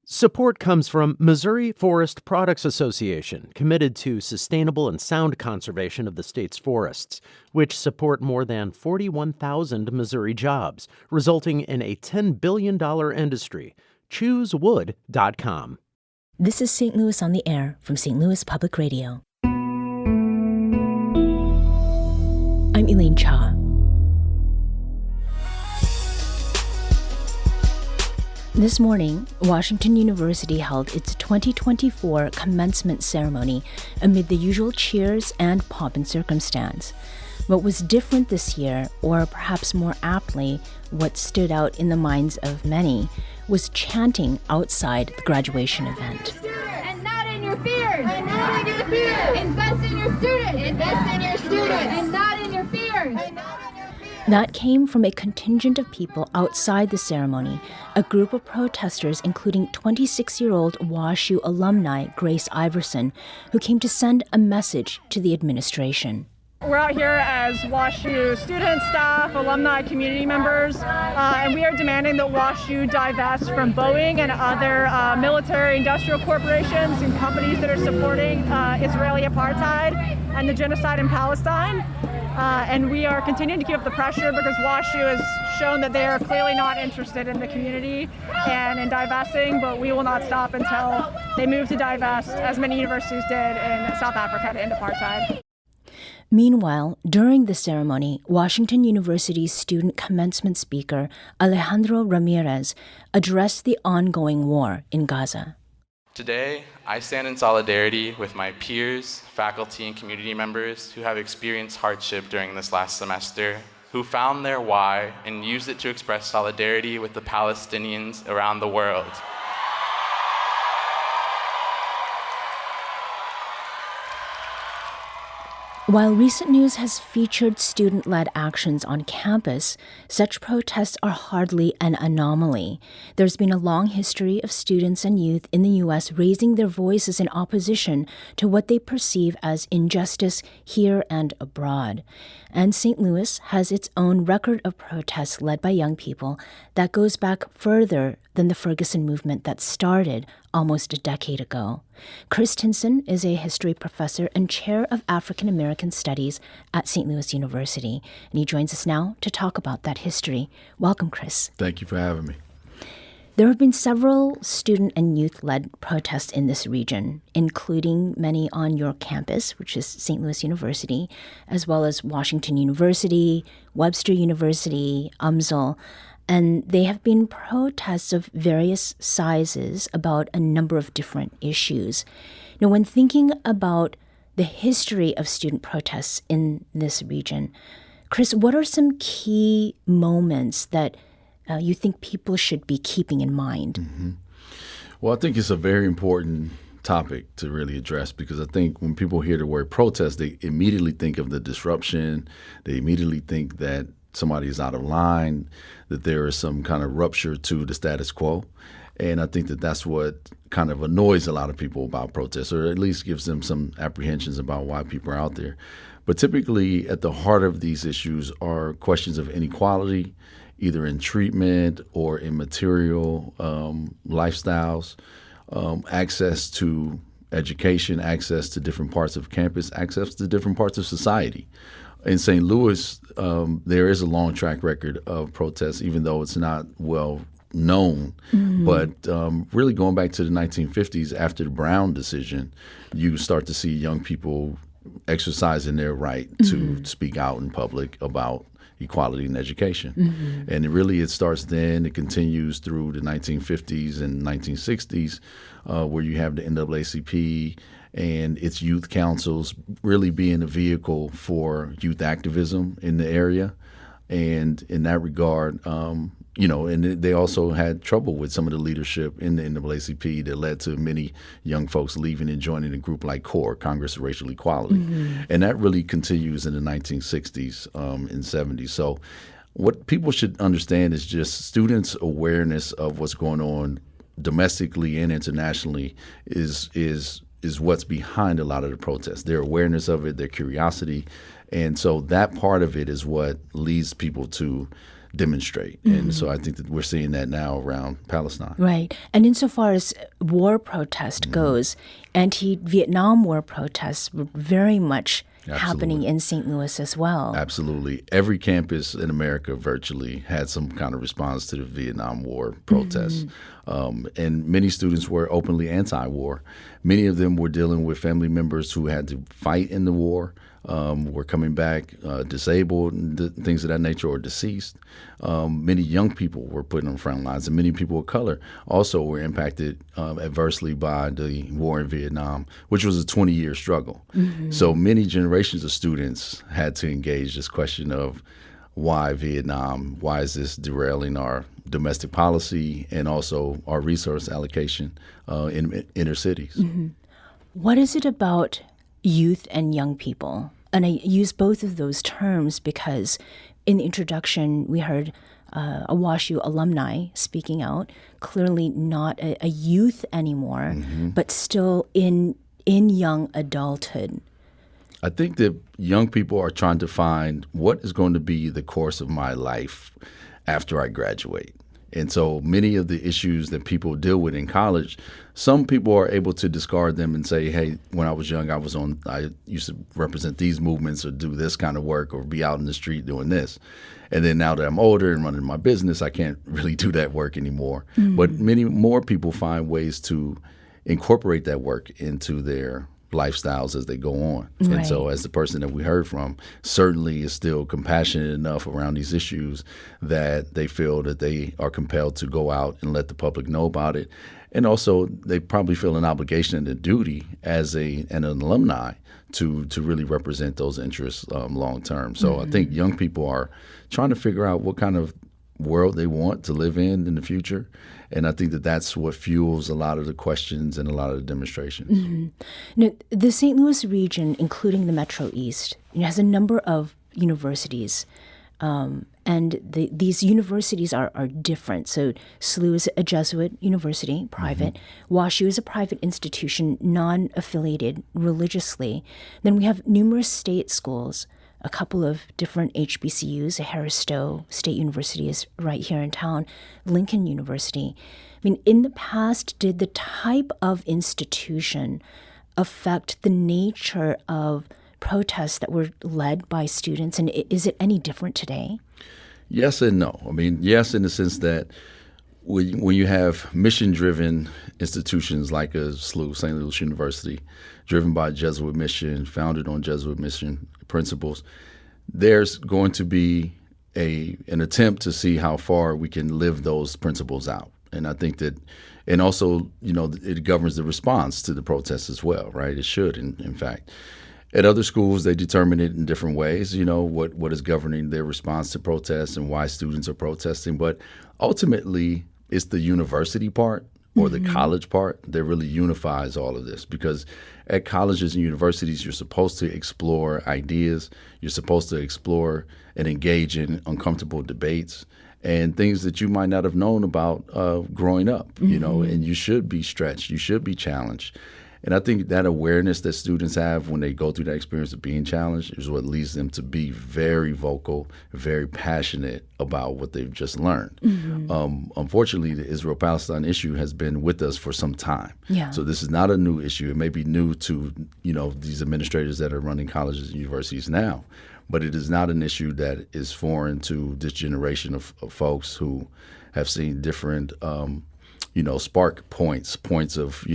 Support comes from Missouri Forest Products Association, committed to sustainable and sound conservation of the state's forests, which support more than 41,000 Missouri jobs, resulting in a $10 billion industry. ChooseWood.com. This is St. Louis on the Air from St. Louis Public Radio. I'm Elaine Cha. This morning, Washington University held its 2024 commencement ceremony amid the usual cheers and pomp and circumstance. What was different this year, or perhaps more aptly, what stood out in the minds of many, was chanting outside the graduation event. And not in your fears. And not in your fears. Invest in your students. Invest in your students. And not in your fears. That came from a contingent of people outside the ceremony, a group of protesters including 26-year-old WashU alumni Grace Iverson, who came to send a message to the administration. We're out here as WashU students, staff, alumni, community members, and we are demanding that WashU divest from Boeing and other military industrial corporations and companies that are supporting Israeli apartheid and the genocide in Palestine. And we are continuing to keep up the pressure because WashU has shown that they are clearly not interested in the community and in divesting, but we will not stop until they move to divest, as many universities did in South Africa to end apartheid. Meanwhile, during the ceremony, Washington University's student commencement speaker, Alejandro Ramirez, addressed the ongoing war in Gaza. Today, I stand in solidarity with my peers, faculty, and community members who have experienced hardship during this last semester, who found their why and used it to express solidarity with the Palestinians around the world. While recent news has featured student-led actions on campus, such protests are hardly an anomaly. There's been a long history of students and youth in the U.S. raising their voices in opposition to what they perceive as injustice here and abroad. And St. Louis has its own record of protests led by young people that goes back further than the Ferguson movement that started almost a decade ago. Chris Tinson is a history professor and chair of African American Studies at St. Louis University, and he joins us now to talk about that history. Welcome, Chris. Thank you for having me. There have been several student and youth-led protests in this region, including many on your campus, which is St. Louis University, as well as Washington University, Webster University, UMSL, and they have been protests of various sizes about a number of different issues. Now, when thinking about the history of student protests in this region, Chris, what are some key moments that you think people should be keeping in mind? Mm-hmm. Well, I think it's a very important topic to really address because I think when people hear the word protest, they immediately think of the disruption. They immediately think that somebody is out of line, that there is some kind of rupture to the status quo. And I think that that's what kind of annoys a lot of people about protests, or at least gives them some apprehensions about why people are out there. But typically at the heart of these issues are questions of inequality, either in treatment or in material lifestyles, access to education, access to different parts of campus, access to different parts of society. In St. Louis, there is a long track record of protests, even though it's not well known. Mm-hmm. But really going back to the 1950s, after the Brown decision, you start to see young people exercising their right to speak out in public about equality in education. Mm-hmm. And it starts then, it continues through the 1950s and 1960s, where you have the NAACP and its youth councils really being a vehicle for youth activism in the area. And in that regard, and they also had trouble with some of the leadership in the NAACP that led to many young folks leaving and joining a group like CORE, Congress of Racial Equality. Mm-hmm. And that really continues in the 1960s and 70s. So what people should understand is just students' awareness of what's going on domestically and internationally is what's behind a lot of the protests. Their awareness of it, their curiosity. And so that part of it is what leads people to demonstrate. And so I think that we're seeing that now around Palestine. Right. And insofar as war protest goes, anti-Vietnam War protests were very much happening in St. Louis as well. Absolutely. Every campus in America virtually had some kind of response to the Vietnam War protests. And many students were openly anti-war. Many of them were dealing with family members who had to fight in the war, were coming back disabled and things of that nature, or deceased. Many young people were put on the front lines, and many people of color also were impacted adversely by the war in Vietnam, which was a 20-year struggle. So many generations of students had to engage this question of why Vietnam, why is this derailing our domestic policy and also our resource allocation in inner cities. What is it about youth and young people? And I use both of those terms because in the introduction, we heard a WashU alumni speaking out, clearly not a youth anymore, but still in young adulthood. I think that young people are trying to find what is going to be the course of my life after I graduate. And so many of the issues that people deal with in college, some people are able to discard them and say, hey, when I was young, I used to represent these movements or do this kind of work or be out in the street doing this. And then now that I'm older and running my business, I can't really do that work anymore. But many more people find ways to incorporate that work into their lifestyles as they go on. Right. And so as the person that we heard from certainly is still compassionate enough around these issues that they feel that they are compelled to go out and let the public know about it. And also they probably feel an obligation and a duty as an alumni to really represent those interests long term. So I think young people are trying to figure out what kind of world they want to live in the future. And I think that that's what fuels a lot of the questions and a lot of the demonstrations. Now, the St. Louis region, including the Metro East, has a number of universities. And these universities are different. So SLU is a Jesuit university, private. WashU is a private institution, non-affiliated religiously. Then we have numerous state schools, a couple of different HBCUs. Harris Stowe State University is right here in town, Lincoln University. I mean, in the past, did the type of institution affect the nature of protests that were led by students, and is it any different today? Yes and no. I mean, yes, in the sense that when you have mission-driven institutions like a SLU, St. Louis University, driven by Jesuit mission, founded on Jesuit mission principles, there's going to be an attempt to see how far we can live those principles out. And I think that, and also, it governs the response to the protests as well, right? It should, in fact. At other schools, they determine it in different ways, what is governing their response to protests and why students are protesting. But ultimately, it's the university part or the college part that really unifies all of this. Because at colleges and universities, you're supposed to explore ideas. You're supposed to explore and engage in uncomfortable debates and things that you might not have known about growing up, and you should be stretched. You should be challenged. And I think that awareness that students have when they go through that experience of being challenged is what leads them to be very vocal, very passionate about what they've just learned. Unfortunately, the Israel-Palestine issue has been with us for some time. Yeah. So this is not a new issue. It may be new to, these administrators that are running colleges and universities now, but it is not an issue that is foreign to this generation of folks who have seen different spark points of,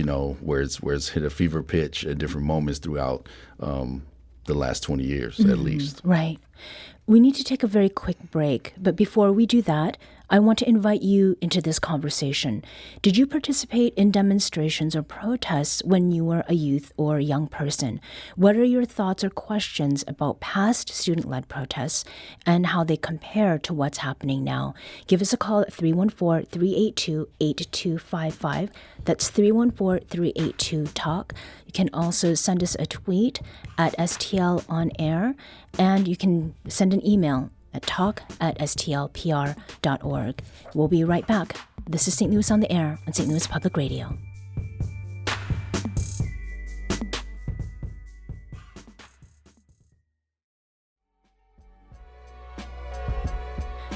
where it's hit a fever pitch at different moments throughout the last 20 years, at least. Right. We need to take a very quick break, but before we do that, I want to invite you into this conversation. Did you participate in demonstrations or protests when you were a youth or a young person? What are your thoughts or questions about past student-led protests and how they compare to what's happening now? Give us a call at 314-382-8255. That's 314-382-TALK. You can also send us a tweet at STL On Air, and you can send an email at talk@stlpr.org. We'll be right back. This is St. Louis on the Air on St. Louis Public Radio.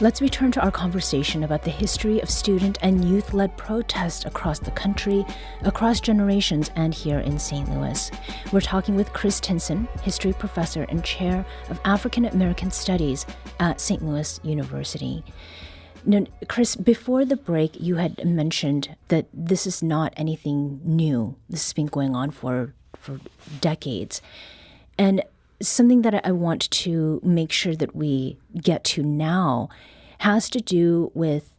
Let's return to our conversation about the history of student and youth-led protests across the country, across generations, and here in St. Louis. We're talking with Chris Tinson, history professor and chair of African American Studies at St. Louis University. Now, Chris, before the break, you had mentioned that this is not anything new. This has been going on for decades. And something that I want to make sure that we get to now has to do with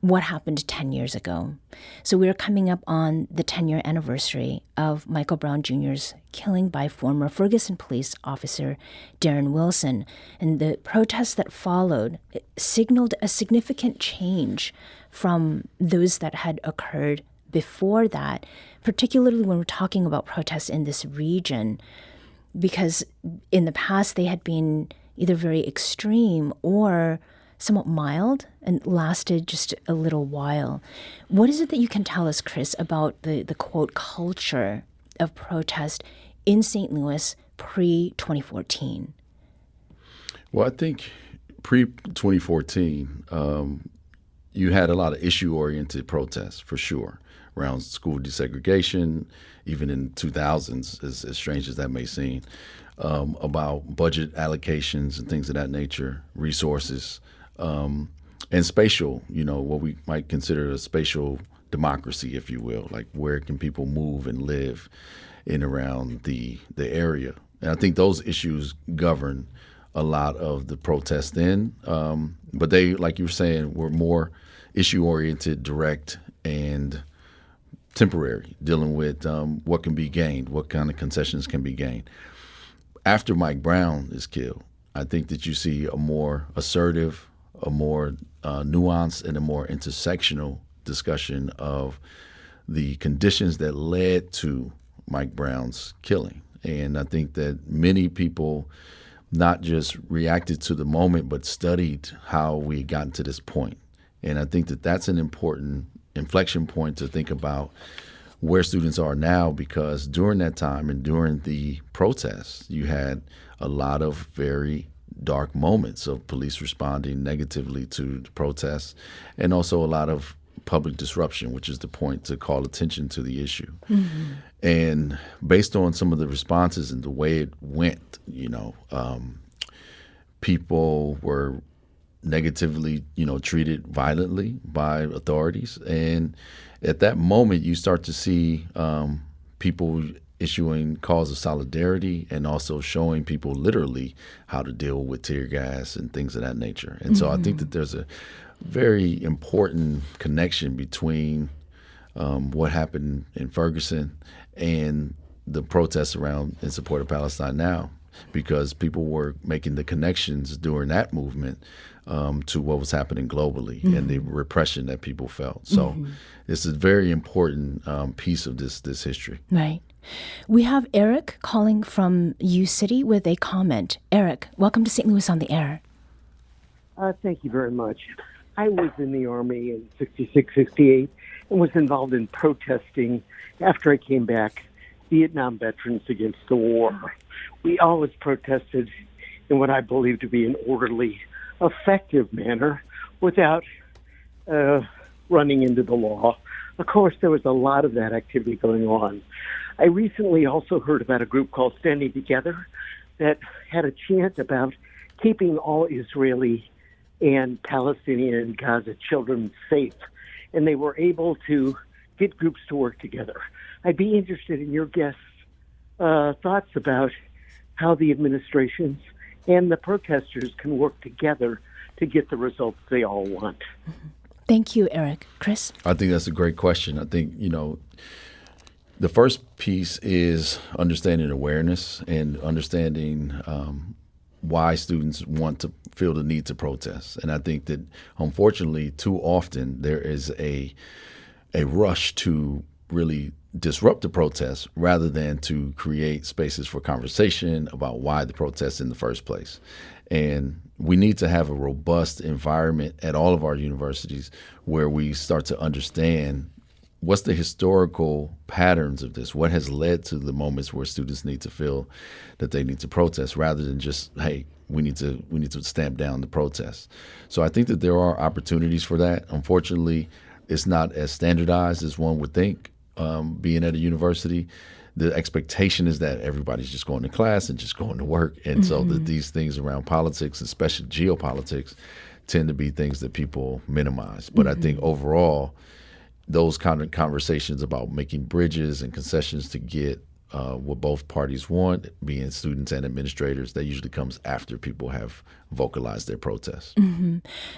what happened 10 years ago. So we're coming up on the 10-year anniversary of Michael Brown Jr.'s killing by former Ferguson police officer Darren Wilson. And the protests that followed signaled a significant change from those that had occurred before that, particularly when we're talking about protests in this region, because in the past they had been either very extreme or somewhat mild and lasted just a little while. What is it that you can tell us, Chris, about the quote, culture of protest in St. Louis pre-2014? Well, I think pre-2014, you had a lot of issue-oriented protests, for sure, around school desegregation, even in 2000s, as strange as that may seem, about budget allocations and things of that nature, resources, and spatial, what we might consider a spatial democracy, if you will, like where can people move and live in around the area. And I think those issues govern a lot of the protests then, but they, like you were saying, were more issue-oriented, direct, and temporary, dealing with what can be gained, what kind of concessions can be gained. After Mike Brown is killed, I think that you see a more assertive, a more nuanced, and a more intersectional discussion of the conditions that led to Mike Brown's killing. And I think that many people not just reacted to the moment, but studied how we had gotten to this point. And I think that that's an important inflection point to think about where students are now, because during that time and during the protests, you had a lot of very dark moments of police responding negatively to the protests, and also a lot of public disruption, which is the point to call attention to the issue. Mm-hmm. And based on some of the responses and the way it went, people were negatively, treated violently by authorities. And at that moment, you start to see people issuing calls of solidarity and also showing people literally how to deal with tear gas and things of that nature. And so I think that there's a very important connection between what happened in Ferguson and the protests around in support of Palestine now, because people were making the connections during that movement to what was happening globally and the repression that people felt. So it's a very important piece of this history. Right. We have Eric calling from U City with a comment. Eric, welcome to St. Louis on the Air. Thank you very much. I was in the Army in 66, 68 and was involved in protesting after I came back, Vietnam veterans against the war. We always protested in what I believe to be an orderly, effective manner without running into the law. Of course, there was a lot of that activity going on. I recently also heard about a group called Standing Together that had a chant about keeping all Israeli and Palestinian and Gaza children safe. And they were able to get groups to work together. I'd be interested in your guests' thoughts about how the administrations and the protesters can work together to get the results they all want. Thank you, Eric. Chris? I think that's a great question. I think, the first piece is understanding awareness and understanding why students want to feel the need to protest. And I think that, unfortunately, too often there is a rush to really disrupt the protests rather than to create spaces for conversation about why the protests in the first place. And we need to have a robust environment at all of our universities where we start to understand what's the historical patterns of this, what has led to the moments where students need to feel that they need to protest, rather than just, hey, we need to stamp down the protests. So I think that there are opportunities for that. Unfortunately, it's not as standardized as one would think. Being at a university, the expectation is that everybody's just going to class and just going to work, and so that these things around politics, especially geopolitics, tend to be things that people minimize. But I think overall, those kind of conversations about making bridges and concessions to get what both parties want, being students and administrators, that usually comes after people have vocalized their protests.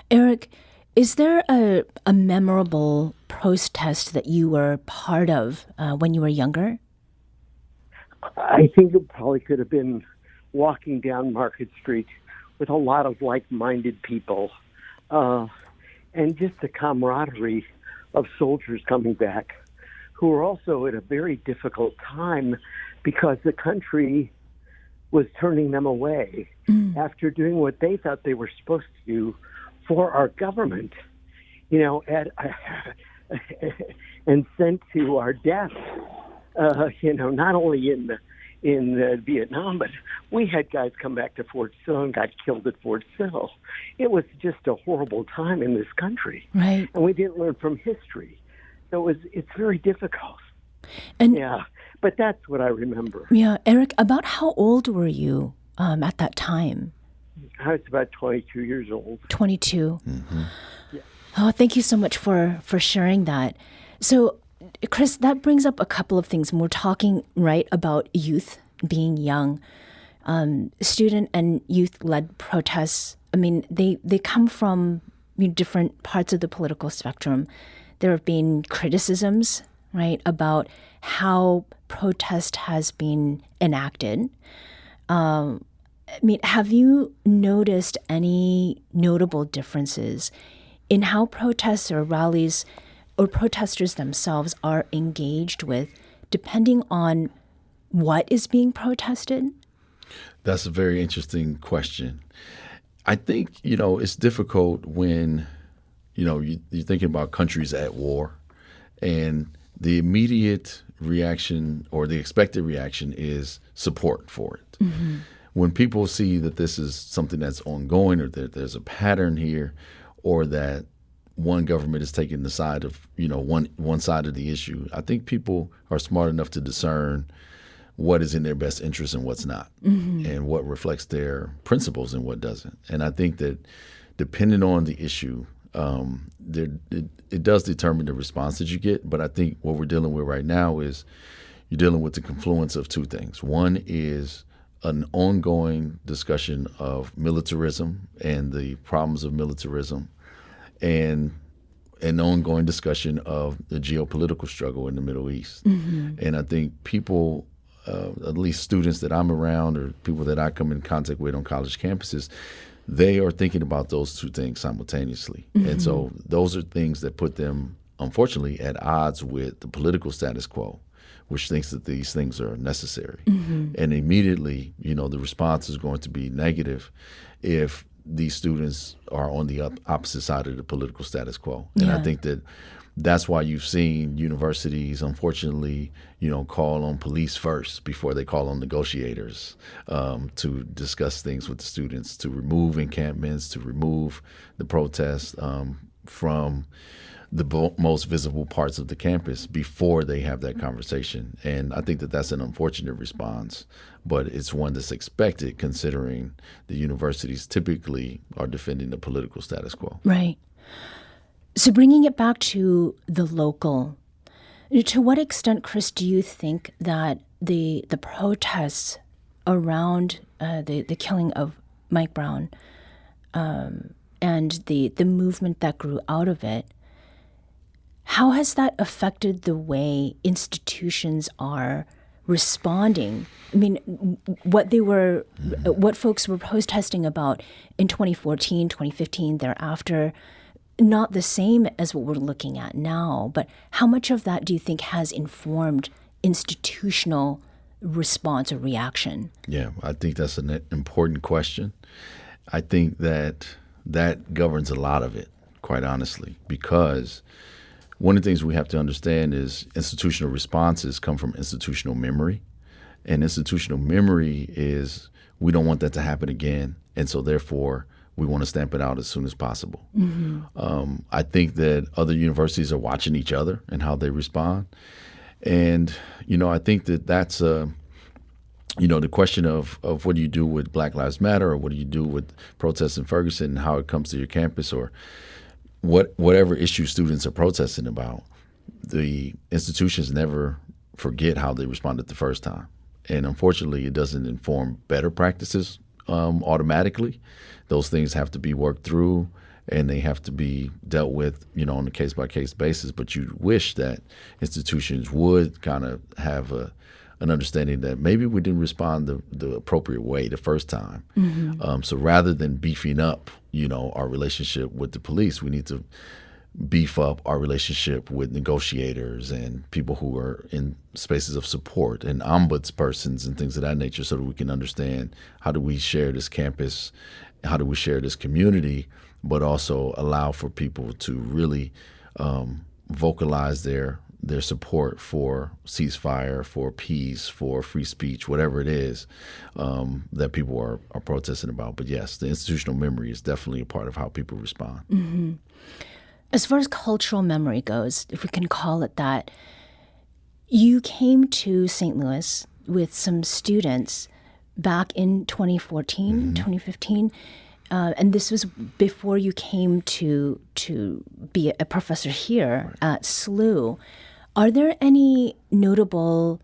Eric, is there a memorable protest that you were part of when you were younger? I think it probably could have been walking down Market Street with a lot of like-minded people, and just the camaraderie of soldiers coming back who were also at a very difficult time because the country was turning them away after doing what they thought they were supposed to do for our government, and sent to our death, not only in Vietnam, but we had guys come back to Fort Sill and got killed at Fort Sill. It was just a horrible time in this country. Right. And we didn't learn from history. So it's very difficult. And yeah, but that's what I remember. Yeah, Eric, about how old were you at that time? I was about 22 years old. 22. Yeah. Oh, thank you so much for sharing that. So, Chris, that brings up a couple of things. When we're talking, right, about youth being young, student and youth-led protests, I mean, they come from different parts of the political spectrum. There have been criticisms, right, about how protest has been enacted. I mean, have you noticed any notable differences in how protests or rallies or protesters themselves are engaged with, depending on what is being protested? That's a very interesting question. I think, it's difficult when, you're thinking about countries at war, and the immediate reaction or the expected reaction is support for it. When people see that this is something that's ongoing, or that there's a pattern here, or that one government is taking the side of, one side of the issue, I think people are smart enough to discern what is in their best interest and what's not, and what reflects their principles and what doesn't. And I think that depending on the issue, it does determine the response that you get. But I think what we're dealing with right now is you're dealing with the confluence of two things. One is an ongoing discussion of militarism and the problems of militarism, and an ongoing discussion of the geopolitical struggle in the Middle East. And I think people, at least students that I'm around or people that I come in contact with on college campuses, they are thinking about those two things simultaneously. And so those are things that put them, unfortunately, at odds with the political status quo, which thinks that these things are necessary. And immediately, the response is going to be negative if these students are on the opposite side of the political status quo. And I think that that's why you've seen universities, unfortunately, call on police first before they call on negotiators to discuss things with the students, to remove encampments, to remove the protests from the most visible parts of the campus before they have that conversation. And I think that that's an unfortunate response, but it's one that's expected considering the universities typically are defending the political status quo. Right. So bringing it back to the local, to what extent, Chris, do you think that the protests around the killing of Mike Brown and the movement that grew out of it, how has that affected the way institutions are responding? I mean, what folks were protesting about in 2014, 2015, thereafter, not the same as what we're looking at now, but how much of that do you think has informed institutional response or reaction? Yeah, I think that's an important question. I think that governs a lot of it, quite honestly, because one of the things we have to understand is institutional responses come from institutional memory. And institutional memory is We don't want that to happen again. And so therefore, we want to stamp it out as soon as possible. I think that other universities are watching each other and how they respond. And, I think that that's, the question of what do you do with Black Lives Matter, or what do you do with protests in Ferguson and how it comes to your campus, or whatever issue students are protesting about. The institutions never forget how they responded the first time. And unfortunately, it doesn't inform better practices automatically. Those things have to be worked through, and they have to be dealt with, on a case-by-case basis. But you wish that institutions would kind of have an understanding that maybe we didn't respond the appropriate way the first time. So rather than beefing up, our relationship with the police, we need to beef up our relationship with negotiators and people who are in spaces of support and ombudspersons and things of that nature, so that we can understand how do we share this campus, how do we share this community, but also allow for people to really vocalize their support for ceasefire, for peace, for free speech, whatever it is that people are protesting about. But yes, the institutional memory is definitely a part of how people respond. As far as cultural memory goes, if we can call it that, you came to St. Louis with some students back in 2014, 2015, and this was before you came to be a professor here at SLU. Are there any notable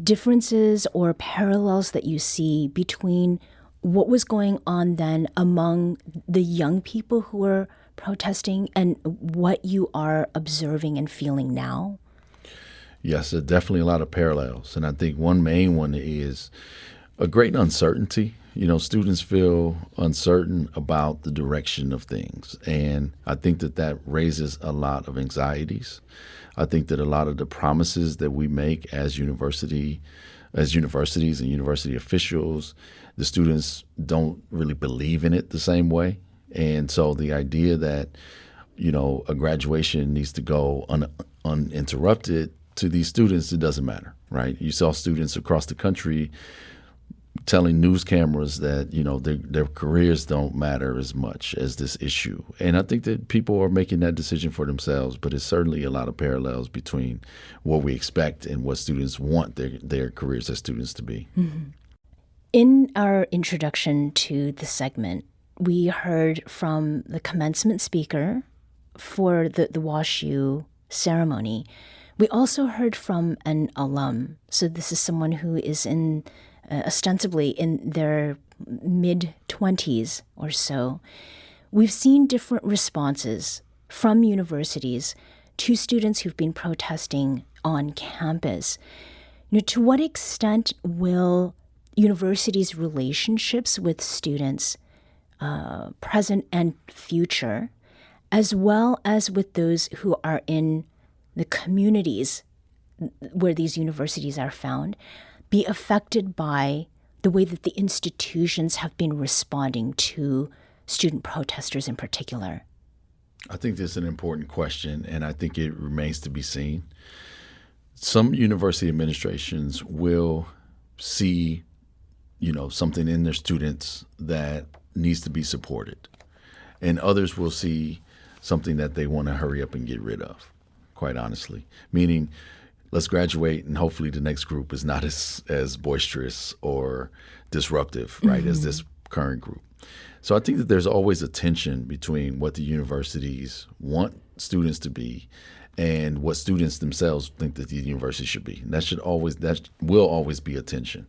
differences or parallels that you see between what was going on then among the young people who were protesting and what you are observing and feeling now? Yes, there's definitely a lot of parallels. And I think one main one is a great uncertainty. Students feel uncertain about the direction of things. And I think that raises a lot of anxieties. I think that a lot of the promises that we make as universities and university officials, the students don't really believe in it the same way. And so the idea that, a graduation needs to go uninterrupted, to these students, it doesn't matter, right? You saw students across the country telling news cameras that, their careers don't matter as much as this issue. And I think that people are making that decision for themselves, but it's certainly a lot of parallels between what we expect and what students want their careers as students to be. In our introduction to the segment, we heard from the commencement speaker for the WashU ceremony. We also heard from an alum. So this is someone who is ostensibly in their mid-20s or so. We've seen different responses from universities to students who've been protesting on campus. To what extent will universities' relationships with students, present and future, as well as with those who are in the communities where these universities are found, be affected by the way that the institutions have been responding to student protesters in particular? I think that's an important question, and I think it remains to be seen. Some university administrations will see, something in their students that needs to be supported, and others will see something that they want to hurry up and get rid of, quite honestly. Meaning, let's graduate, and hopefully the next group is not as boisterous or disruptive, right, as this current group. So I think that there's always a tension between what the universities want students to be and what students themselves think that the university should be. And that will always be a tension.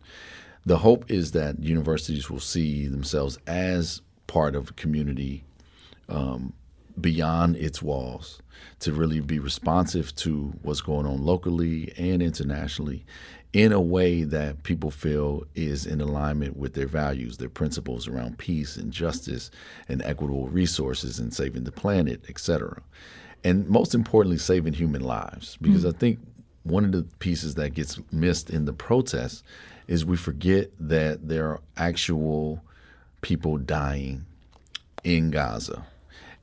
The hope is that universities will see themselves as part of a community beyond its walls, to really be responsive to what's going on locally and internationally in a way that people feel is in alignment with their values, their principles around peace and justice and equitable resources and saving the planet, et cetera. And most importantly, saving human lives. Because I think one of the pieces that gets missed in the protests is we forget that there are actual people dying in Gaza.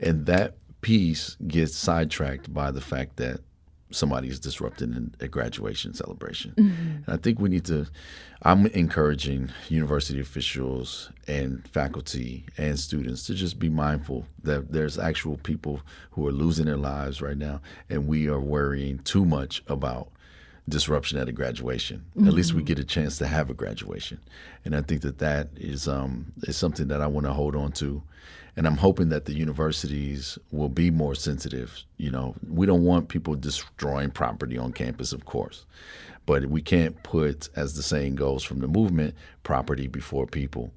And that piece gets sidetracked by the fact that somebody is disrupting a graduation celebration. And I think I'm encouraging university officials and faculty and students to just be mindful that there's actual people who are losing their lives right now, and we are worrying too much about disruption at a graduation. At least we get a chance to have a graduation. And I think that is something that I want to hold on to. And I'm hoping that the universities will be more sensitive. We don't want people destroying property on campus, of course. But we can't put, as the saying goes from the movement, property before people.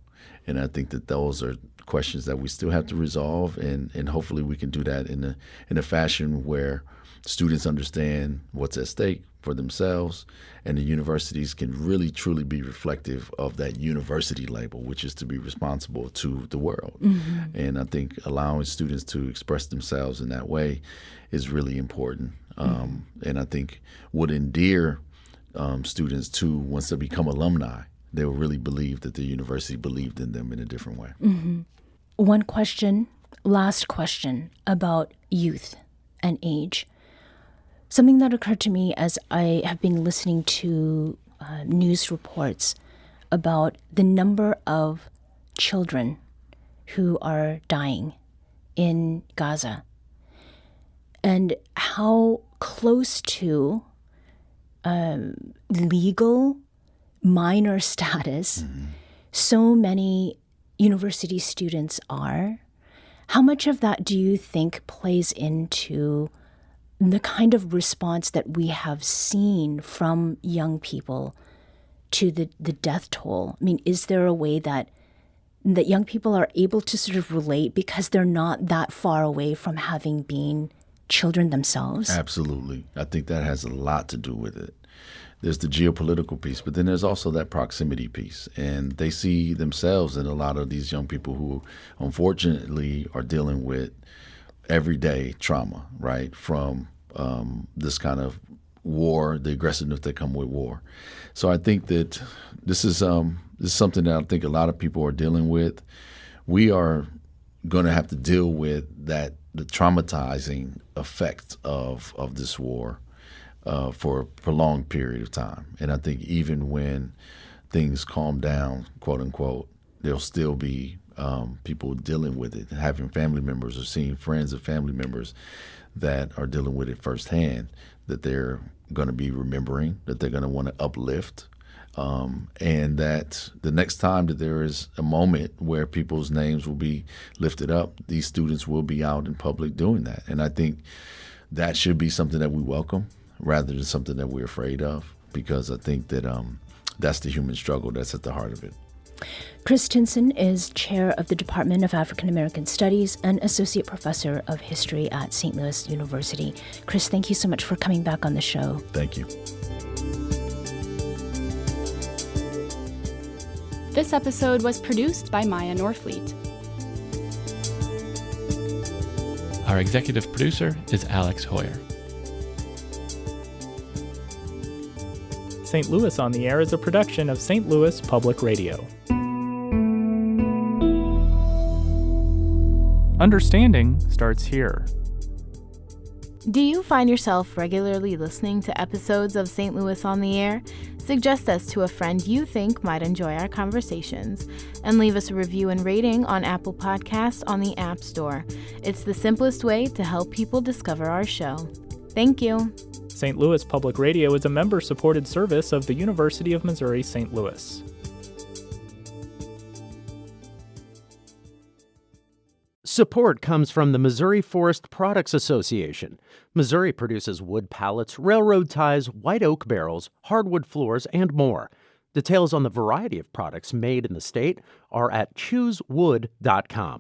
And I think that those are questions that we still have to resolve. And hopefully we can do that in a fashion where students understand what's at stake for themselves, and the universities can really truly be reflective of that university label, which is to be responsible to the world. And I think allowing students to express themselves in that way is really important. And I think would endear students to, once they become alumni, they will really believe that the university believed in them in a different way. One question, last question about youth and age. Something that occurred to me as I have been listening to news reports about the number of children who are dying in Gaza and how close to legal minor status so many university students are. How much of that do you think plays into the kind of response that we have seen from young people to the death toll? I mean, is there a way that young people are able to sort of relate because they're not that far away from having been children themselves? Absolutely. I think that has a lot to do with it. There's the geopolitical piece, but then there's also that proximity piece. And they see themselves in a lot of these young people who unfortunately are dealing with everyday trauma, right, from this kind of war, the aggressiveness that come with war. So I think that this is something that I think a lot of people are dealing with. We are going to have to deal with the traumatizing effect of this war for a prolonged period of time. And I think even when things calm down, quote unquote, there'll still be people dealing with it, having family members or seeing friends of family members that are dealing with it firsthand, that they're going to be remembering, that they're going to want to uplift, and that the next time that there is a moment where people's names will be lifted up, these students will be out in public doing that. And I think that should be something that we welcome rather than something that we're afraid of, because I think that that's the human struggle that's at the heart of it. Chris Tinson is chair of the Department of African American Studies and associate professor of history at St. Louis University. Chris, thank you so much for coming back on the show. Thank you. This episode was produced by Maya Norfleet. Our executive producer is Alex Hoyer. St. Louis on the Air is a production of St. Louis Public Radio. Understanding starts here. Do you find yourself regularly listening to episodes of St. Louis on the Air? Suggest us to a friend you think might enjoy our conversations, and leave us a review and rating on Apple Podcasts on the App Store. It's the simplest way to help people discover our show. Thank you. St. Louis Public Radio is a member-supported service of the University of Missouri St. Louis. Support comes from the Missouri Forest Products Association. Missouri produces wood pallets, railroad ties, white oak barrels, hardwood floors, and more. Details on the variety of products made in the state are at choosewood.com.